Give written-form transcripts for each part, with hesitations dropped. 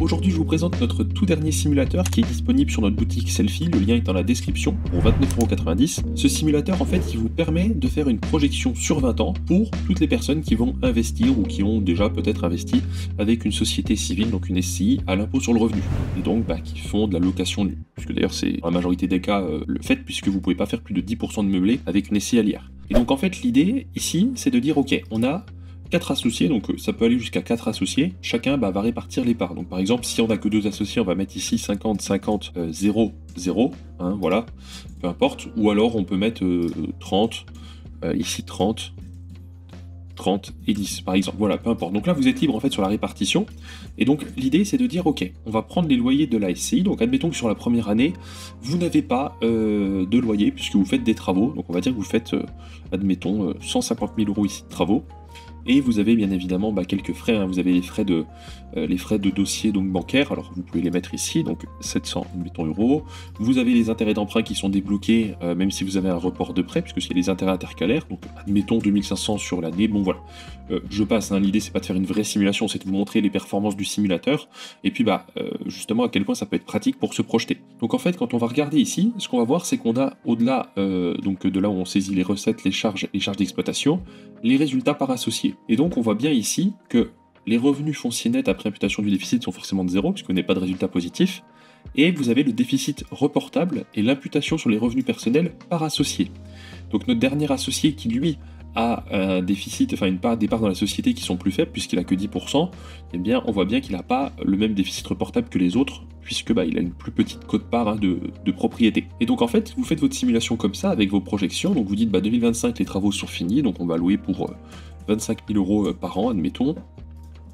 Aujourd'hui, je vous présente notre tout dernier simulateur qui est disponible sur notre boutique Selfie. Le lien est dans la description pour 29,90 €. Ce simulateur, en fait, il vous permet de faire une projection sur 20 ans pour toutes les personnes qui vont investir ou qui ont déjà peut-être investi avec une société civile, donc une SCI, à l'impôt sur le revenu. Et donc, qui font de la location nue. Puisque d'ailleurs, c'est dans la majorité des cas le fait, puisque vous ne pouvez pas faire plus de 10% de meublé avec une SCI à l'IR. Et donc, en fait, l'idée ici, c'est de dire, ok, on a 4 associés, donc ça peut aller jusqu'à 4 associés, chacun va répartir les parts. Donc par exemple, si on n'a que 2 associés, on va mettre ici 50, 50, 0, 0, voilà, peu importe. Ou alors on peut mettre 30, ici 30, 30 et 10 par exemple, voilà, peu importe. Donc là vous êtes libre en fait sur la répartition, et donc l'idée c'est de dire ok, on va prendre les loyers de la SCI, donc admettons que sur la première année, vous n'avez pas de loyer puisque vous faites des travaux, donc on va dire que vous faites, admettons, 150 000 € ici de travaux. Et vous avez bien évidemment quelques frais, vous avez les frais de dossier donc bancaire, alors vous pouvez les mettre ici, donc 700 mettons, euros. Vous avez les intérêts d'emprunt qui sont débloqués, même si vous avez un report de prêt, puisque c'est les intérêts intercalaires, donc admettons 2500 sur l'année, bon voilà. Je passe, l'idée c'est pas de faire une vraie simulation, c'est de vous montrer les performances du simulateur, et puis justement à quel point ça peut être pratique pour se projeter. Donc en fait, quand on va regarder ici, ce qu'on va voir c'est qu'on a au-delà donc de là où on saisit les recettes, les charges d'exploitation, les résultats par associé. Et donc on voit bien ici que les revenus fonciers nets après imputation du déficit sont forcément de 0, puisqu'on n'est pas de résultat positif, et vous avez le déficit reportable et l'imputation sur les revenus personnels par associé. Donc notre dernier associé qui lui a un déficit, enfin des parts dans la société qui sont plus faibles, puisqu'il a que 10%, eh bien on voit bien qu'il n'a pas le même déficit reportable que les autres, puisque il a une plus petite quote-part de propriété. Et donc en fait, vous faites votre simulation comme ça avec vos projections, donc vous dites 2025 les travaux sont finis, donc on va louer pour 25 000 € par an, admettons.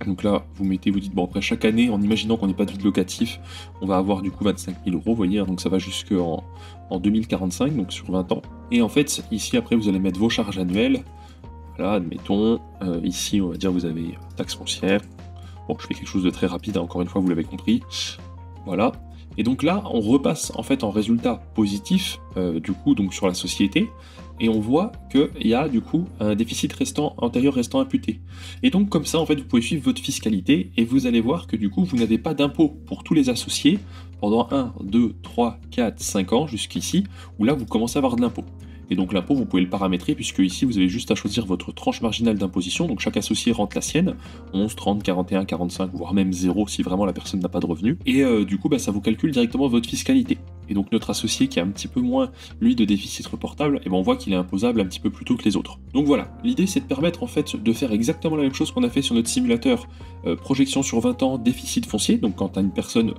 Donc là, vous dites, après chaque année, en imaginant qu'on n'ait pas de vide locatif, on va avoir du coup 25 000 €, vous voyez, donc ça va jusqu'en 2045, donc sur 20 ans. Et en fait, ici, après, vous allez mettre vos charges annuelles. Voilà, admettons, ici, on va dire, vous avez taxe foncière. Bon, je fais quelque chose de très rapide, encore une fois, vous l'avez compris. Voilà. Et donc là, on repasse en fait en résultat positif, du coup, donc sur la société, et on voit qu'il y a du coup un déficit antérieur restant imputé. Et donc comme ça, en fait, vous pouvez suivre votre fiscalité, et vous allez voir que du coup, vous n'avez pas d'impôt pour tous les associés pendant 1, 2, 3, 4, 5 ans, jusqu'ici, où là, vous commencez à avoir de l'impôt. Et donc l'impôt, vous pouvez le paramétrer, puisque ici, vous avez juste à choisir votre tranche marginale d'imposition, donc chaque associé rentre la sienne, 11, 30, 41, 45, voire même 0 si vraiment la personne n'a pas de revenus, et du coup, ça vous calcule directement votre fiscalité. Et donc notre associé qui a un petit peu moins, lui, de déficit reportable, on voit qu'il est imposable un petit peu plus tôt que les autres. Donc voilà, l'idée c'est de permettre en fait de faire exactement la même chose qu'on a fait sur notre simulateur projection sur 20 ans, déficit foncier, donc quand une personne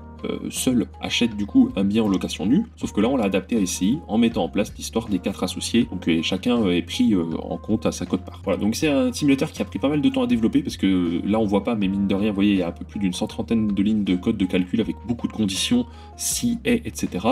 seule achète du coup un bien en location nue, sauf que là on l'a adapté à SCI en mettant en place l'histoire des 4 associés, donc chacun est pris en compte à sa quote-part. Voilà, donc c'est un simulateur qui a pris pas mal de temps à développer, parce que là on voit pas, mais mine de rien, vous voyez, il y a un peu plus d'une 130aine de lignes de code de calcul avec beaucoup de conditions, si, et, etc.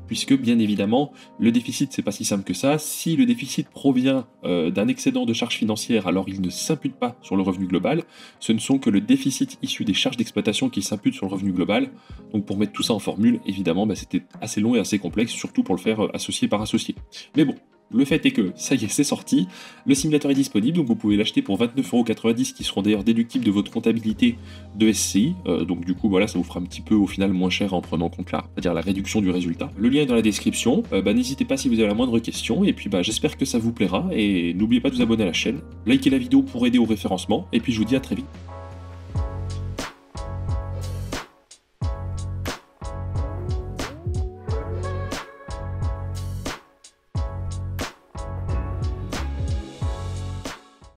Puisque bien évidemment, le déficit c'est pas si simple que ça. Si le déficit provient d'un excédent de charges financières, alors il ne s'impute pas sur le revenu global. Ce ne sont que le déficit issu des charges d'exploitation qui s'imputent sur le revenu global. Donc pour mettre tout ça en formule, évidemment, c'était assez long et assez complexe, surtout pour le faire associé par associé. Mais bon, le fait est que, ça y est, c'est sorti, le simulateur est disponible, donc vous pouvez l'acheter pour 29,90 €, qui seront d'ailleurs déductibles de votre comptabilité de SCI, donc du coup, voilà, ça vous fera un petit peu, au final, moins cher en prenant en compte c'est-à-dire la réduction du résultat. Le lien est dans la description, n'hésitez pas si vous avez la moindre question, et puis j'espère que ça vous plaira, et n'oubliez pas de vous abonner à la chaîne, likez la vidéo pour aider au référencement, et puis je vous dis à très vite.